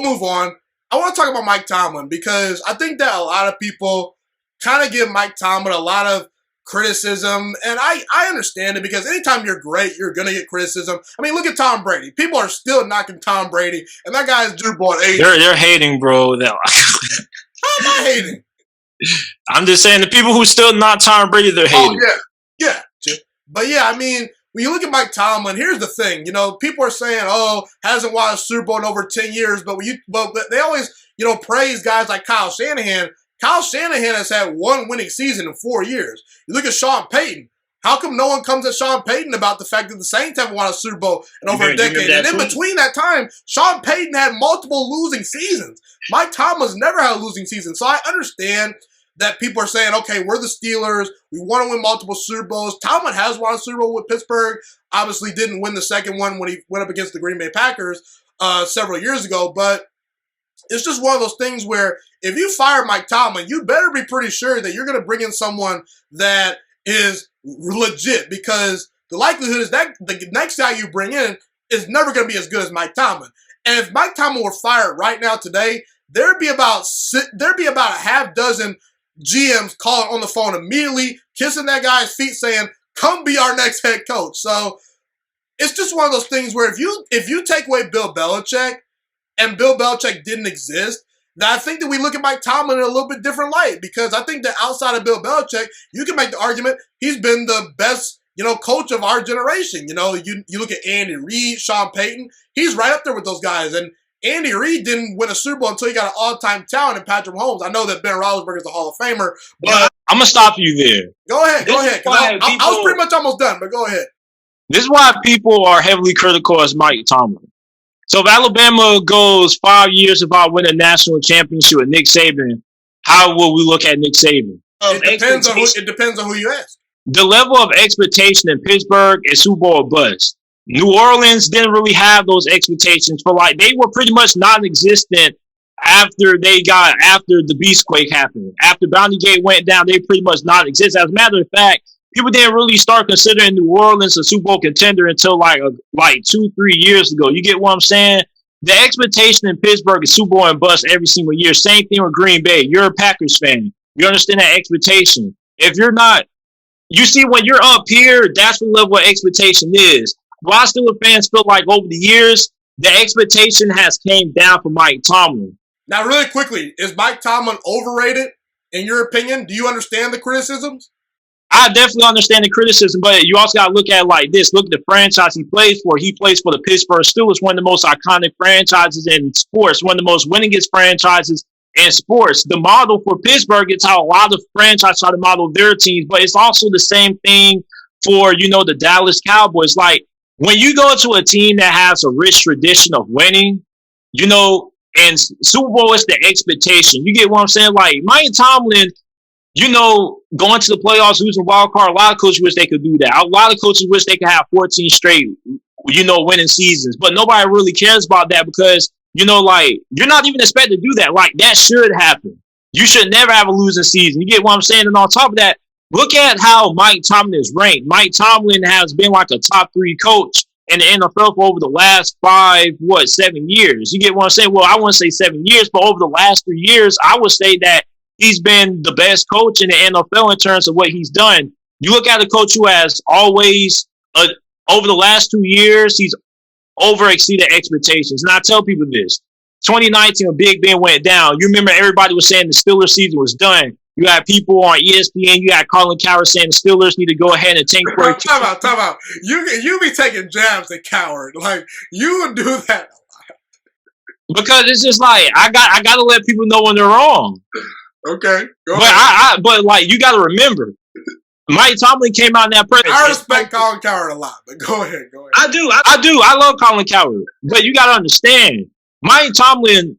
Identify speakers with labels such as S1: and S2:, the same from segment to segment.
S1: move on, I want to talk about Mike Tomlin because I think that a lot of people kind of give Mike Tomlin a lot of criticism, and I understand it because anytime you're great, you're going to get criticism. I mean, look at Tom Brady. People are still knocking Tom Brady, and that guy's Drew at 80.
S2: They're hating, bro.
S1: How am I hating?
S2: I'm just saying the people who still not Tom Brady, they're hating.
S1: Oh, yeah. But yeah, I mean, when you look at Mike Tomlin, here's the thing. You know, people are saying, hasn't won a Super Bowl in over 10 years, but they always, praise guys like Kyle Shanahan. Kyle Shanahan has had one winning season in 4 years. You look at Sean Payton. How come no one comes at Sean Payton about the fact that the Saints haven't won a Super Bowl in over a decade? And in between that time, Sean Payton had multiple losing seasons. Mike Tomlin's never had a losing season. So I understand that people are saying, okay, we're the Steelers. We want to win multiple Super Bowls. Tomlin has won a Super Bowl with Pittsburgh. Obviously didn't win the second one when he went up against the Green Bay Packers several years ago. But it's just one of those things where if you fire Mike Tomlin, you better be pretty sure that you're going to bring in someone that is legit, because the likelihood is that the next guy you bring in is never going to be as good as Mike Tomlin. And if Mike Tomlin were fired right now today, there'd be about a half dozen GMs calling on the phone immediately, kissing that guy's feet, saying, "Come be our next head coach." So it's just one of those things where if you take away Bill Belichick, and Bill Belichick didn't exist, then I think that we look at Mike Tomlin in a little bit different light, because I think that outside of Bill Belichick, you can make the argument he's been the best, coach of our generation. You look at Andy Reid, Sean Payton, he's right up there with those guys. And Andy Reid didn't win a Super Bowl until he got an all-time talent in Patrick Mahomes. I know that Ben Roethlisberger is a Hall of Famer, but
S2: I'm gonna stop you there.
S1: Go ahead. I was pretty much almost done, but go ahead.
S2: This is why people are heavily critical as Mike Tomlin. So if Alabama goes 5 years without winning a national championship with Nick Saban, how will we look at Nick Saban?
S1: It depends on who you ask.
S2: The level of expectation in Pittsburgh is Super Bowl bust. New Orleans didn't really have those expectations they were pretty much non-existent after the Beastquake happened. After Bounty Gate went down, they pretty much non-existent. As a matter of fact, people didn't really start considering New Orleans a Super Bowl contender until like 2-3 years ago. You get what I'm saying? The expectation in Pittsburgh is Super Bowl and bust every single year. Same thing with Green Bay. You're a Packers fan. You understand that expectation. If you're not, you see, when you're up here, that's what level of expectation is. Why Steelers fans feel like over the years, the expectation has came down for Mike Tomlin.
S1: Now, really quickly, is Mike Tomlin overrated, in your opinion? Do you understand the criticisms?
S2: I definitely understand the criticism, but you also got to look at it like this. Look at the franchise he plays for. He plays for the Pittsburgh Steelers, one of the most iconic franchises in sports, one of the most winningest franchises in sports. The model for Pittsburgh is how a lot of franchises try to model their teams, but it's also the same thing for, the Dallas Cowboys. Like, when you go to a team that has a rich tradition of winning, and Super Bowl is the expectation. You get what I'm saying? Like, Mike Tomlin, going to the playoffs, losing wild card, a lot of coaches wish they could do that. A lot of coaches wish they could have 14 straight, winning seasons. But nobody really cares about that because, you're not even expected to do that. Like, that should happen. You should never have a losing season. You get what I'm saying? And on top of that, look at how Mike Tomlin is ranked. Mike Tomlin has been like a top 3 coach in the NFL for over the last 7 years. You get what I'm saying? Well, I wouldn't say 7 years, but over the last 3 years, I would say that he's been the best coach in the NFL in terms of what he's done. You look at a coach who has always, over the last 2 years, he's over-exceeded expectations. And I tell people this. 2019, when Big Ben went down, you remember everybody was saying the Steelers season was done. You had people on ESPN, you had Colin Cowherd saying the Steelers need to go ahead and tank for it.
S1: Time out. You be taking jabs at Cowherd. Like, you would do that.
S2: Because it's just like, I got to let people know when they're wrong.
S1: Okay.
S2: But you got to remember, Mike Tomlin came out in that press.
S1: I respect Colin Cowherd a lot, but go ahead.
S2: I do. I love Colin Cowherd. But you got to understand, Mike Tomlin,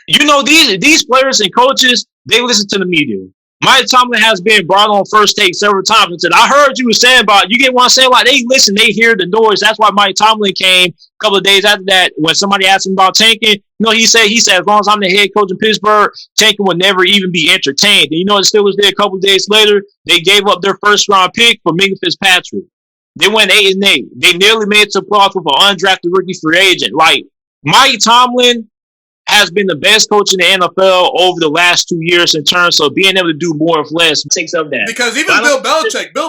S2: these players and coaches, they listen to the media. Mike Tomlin has been brought on First Take several times and said, I heard you were saying about, you get what I'm saying? Like, they listen, they hear the noise. That's why Mike Tomlin came a couple of days after that. When somebody asked him about tanking, he said, as long as I'm the head coach in Pittsburgh, tanking would never even be entertained. And the Steelers did a couple of days later, they gave up their first round pick for Minka Fitzpatrick. They went 8-8. They nearly made it to the playoffs with an undrafted rookie free agent. Like, Mike Tomlin has been the best coach in the NFL over the last 2 years in terms of being able to do more with less. Takes up that.
S1: Because even Bill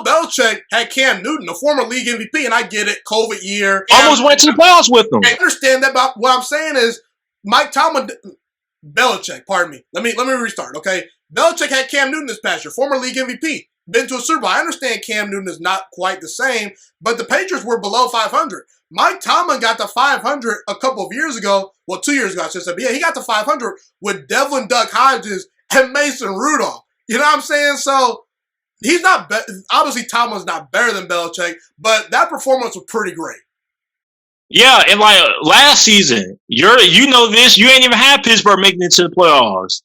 S1: Belichick had Cam Newton, a former league MVP, and I get it, COVID year.
S2: Almost went to the playoffs with him.
S1: I understand that, but what I'm saying is Mike Tomlin, Belichick, pardon me. Let me restart, okay? Belichick had Cam Newton this past year, former league MVP, been to a Super Bowl. I understand Cam Newton is not quite the same, but the Patriots were below 500. Mike Tomlin got to 500 a couple of years ago. Well, 2 years ago, I should say. But yeah, he got to 500 with Devlin Duck Hodges and Mason Rudolph. You know what I'm saying? So he's not, obviously Tomlin's not better than Belichick, but that performance was pretty great.
S2: Yeah, and like last season, you know this, you ain't even had Pittsburgh making it to the playoffs.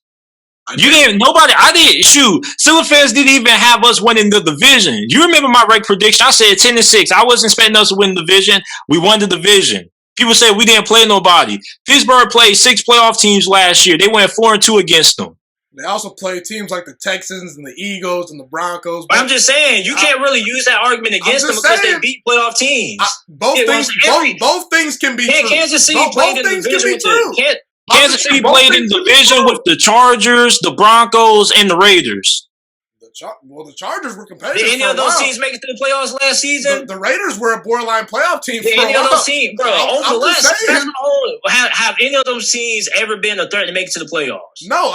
S2: I didn't. Steelers fans didn't even have us winning the division. You remember my rec prediction? I said 10-6. I wasn't expecting us to win the division. We won the division. People say we didn't play nobody. Pittsburgh played 6 playoff teams last year. They went 4-2 against them.
S1: They also played teams like the Texans and the Eagles and the Broncos.
S3: But I'm just saying, you can't really use that argument against them because they beat playoff teams.
S1: Both things can be true.
S3: Kansas City played in the division with
S2: Kansas City played in the division with the Chargers, the Broncos, and the Raiders.
S1: The Chargers were competitive.
S3: Did any of those teams make it to the playoffs last season?
S1: The Raiders were a borderline playoff team for a while.
S3: Any of those teams, bro? Have any of those teams ever been a threat to make it to the playoffs?
S1: No,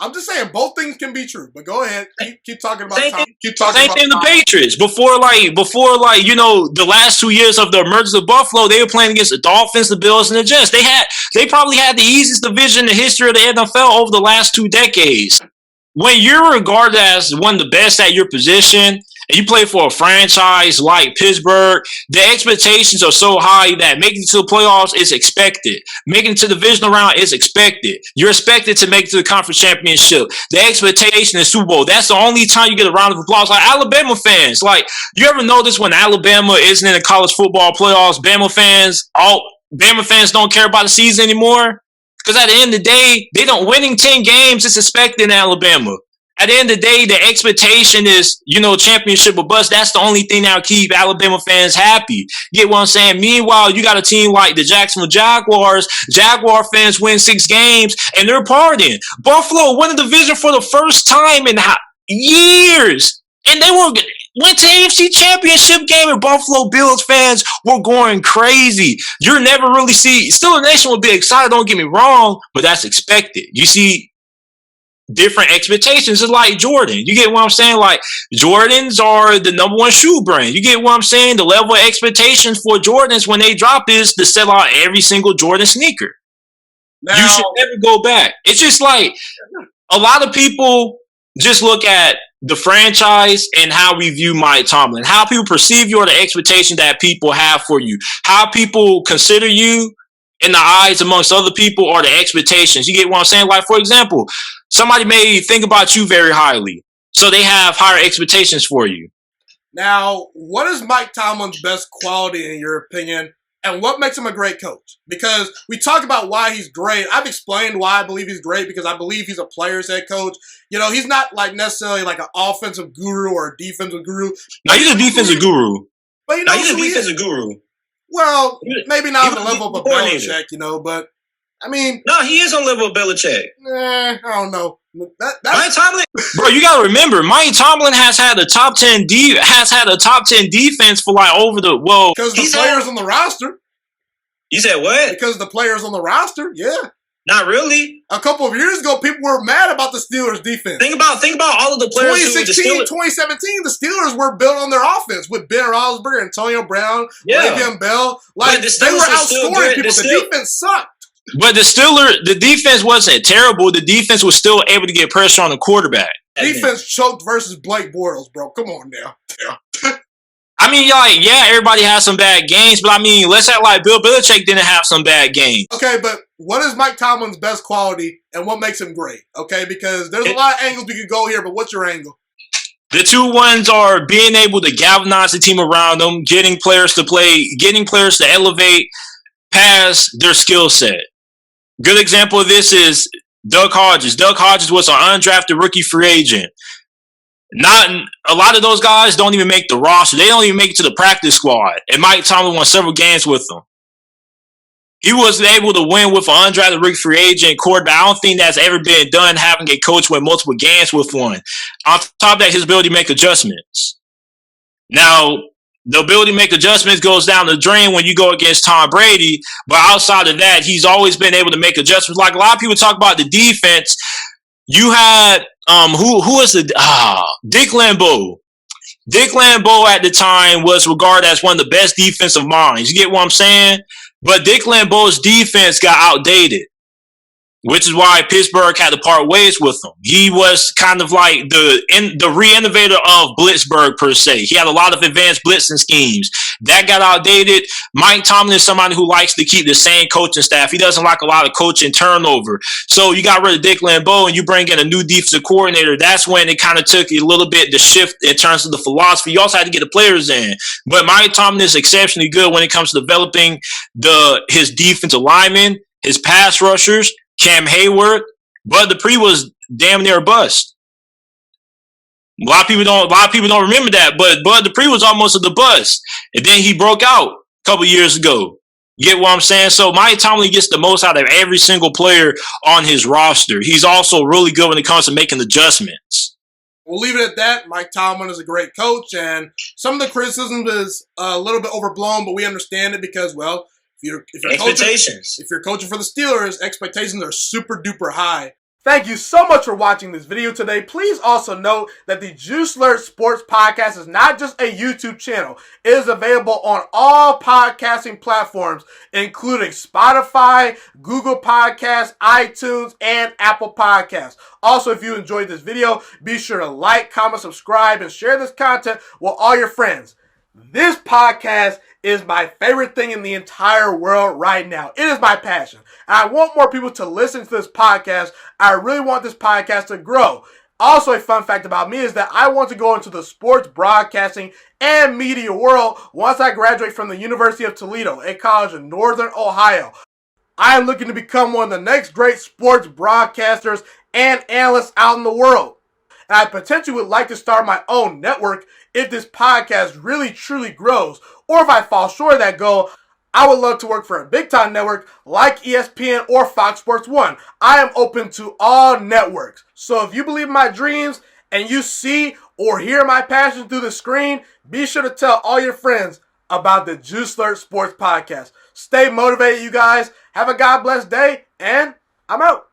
S1: I'm just saying both things can be true. But go ahead, keep talking about Tom.
S2: Same thing the Patriots. Before the last 2 years of the emergence of Buffalo, they were playing against the Dolphins, the Bills, and the Jets. They probably had the easiest division in the history of the NFL over the last 2 decades. When you're regarded as one of the best at your position, and you play for a franchise like Pittsburgh, the expectations are so high that making it to the playoffs is expected. Making it to the divisional round is expected. You're expected to make it to the conference championship. The expectation is Super Bowl. That's the only time you get a round of applause. Like Alabama fans, like you ever notice when Alabama isn't in the college football playoffs, Bama fans don't care about the season anymore? Because at the end of the day, they don't winning 10 games is expected in Alabama. At the end of the day, the expectation is, championship or bust. That's the only thing that'll keep Alabama fans happy. Get what I'm saying? Meanwhile, you got a team like the Jacksonville Jaguars. Jaguar fans win 6 games, and they're partying. Buffalo won the division for the first time in years. And they went to AFC Championship game, and Buffalo Bills fans were going crazy. You'll never really see. Still, the nation will be excited, don't get me wrong, but that's expected. You see different expectations. It's like Jordan. You get what I'm saying? Like, Jordans are the number 1 shoe brand. You get what I'm saying? The level of expectations for Jordans when they drop is to sell out every single Jordan sneaker. Now, you should never go back. It's just like a lot of people just look at the franchise and how we view Mike Tomlin, how people perceive you, or the expectation that people have for you, how people consider you in the eyes amongst other people, or the expectations. You get what I'm saying? Like, for example, somebody may think about you very highly, so they have higher expectations for you.
S1: Now, what is Mike Tomlin's best quality in your opinion, and what makes him a great coach? Because we talk about why he's great. I've explained why I believe he's great, because I believe he's a player's head coach. He's not like necessarily like an offensive guru or a defensive guru.
S2: No, he's a defensive guru.
S1: But
S3: he's a defensive guru.
S1: Well, maybe not on the level of a Belichick, but I mean,
S3: no, he is on level of Belichick.
S1: I don't know.
S3: Mike Tomlin,
S2: bro, you gotta remember, Mike Tomlin has had a top 10 defense for like over the
S1: because the players on the roster.
S3: You said what?
S1: Because the players on the roster, yeah.
S3: Not really.
S1: A couple of years ago, people were mad about the Steelers' defense.
S3: Think about all of the players.
S1: 2017, the Steelers were built on their offense with Ben Roethlisberger, Antonio Brown, Le'Veon Bell. Like, they were outscoring people. The defense sucked.
S2: But the defense wasn't terrible. The defense was still able to get pressure on the quarterback.
S1: Defense choked versus Blake Bortles, bro. Come on now. Yeah.
S2: I mean, everybody has some bad games, but I mean, let's act like Bill Belichick didn't have some bad games.
S1: Okay, but what is Mike Tomlin's best quality, and what makes him great? Okay, because there's a lot of angles we could go here, but what's your angle?
S2: The 2 ones are being able to galvanize the team around them, getting players to elevate past their skill set. Good example of this is Doug Hodges. Doug Hodges was an undrafted rookie free agent. Not a lot of those guys don't even make the roster. They don't even make it to the practice squad. And Mike Tomlin won several games with them. He was able to win with an undrafted rookie free agent quarterback. I don't think that's ever been done, having a coach win multiple games with one. On top of that, his ability to make adjustments. Now, the ability to make adjustments goes down the drain when you go against Tom Brady. But outside of that, he's always been able to make adjustments. Like a lot of people talk about the defense. You had who was the Dick Lambeau. Dick Lambeau at the time was regarded as one of the best defensive minds. You get what I'm saying? But Dick Lambeau's defense got outdated, which is why Pittsburgh had to part ways with him. He was kind of like the re-innovator of Blitzburgh, per se. He had a lot of advanced blitzing schemes. That got outdated. Mike Tomlin is somebody who likes to keep the same coaching staff. He doesn't like a lot of coaching turnover. So you got rid of Dick Lambeau and you bring in a new defensive coordinator. That's when it kind of took a little bit to shift in terms of the philosophy. You also had to get the players in. But Mike Tomlin is exceptionally good when it comes to developing his defensive linemen, his pass rushers, Cam Hayward. Bud Dupree was damn near a bust. A lot of people don't remember that, but Bud Dupree was almost at the bust. And then he broke out a couple years ago. You get what I'm saying? So Mike Tomlin gets the most out of every single player on his roster. He's also really good when it comes to making adjustments.
S1: We'll leave it at that. Mike Tomlin is a great coach, and some of the criticism is a little bit overblown, but we understand it because, well, if you're coaching for the Steelers, expectations are super duper high. Thank you so much for watching this video today. Please also note that the Juiciest Sports Podcast is not just a YouTube channel. It is available on all podcasting platforms, including Spotify, Google Podcasts, iTunes, and Apple Podcasts. Also, if you enjoyed this video, be sure to like, comment, subscribe, and share this content with all your friends. This podcast is my favorite thing in the entire world right now. It is my passion. And I want more people to listen to this podcast. I really want this podcast to grow. Also, a fun fact about me is that I want to go into the sports broadcasting and media world once I graduate from the University of Toledo, a college in Northern Ohio. I am looking to become one of the next great sports broadcasters and analysts out in the world. And I potentially would like to start my own network if this podcast really truly grows. Or if I fall short of that goal, I would love to work for a big-time network like ESPN or Fox Sports 1. I am open to all networks. So if you believe in my dreams and you see or hear my passion through the screen, be sure to tell all your friends about the Juiciest Sports Podcast. Stay motivated, you guys. Have a God bless day, and I'm out.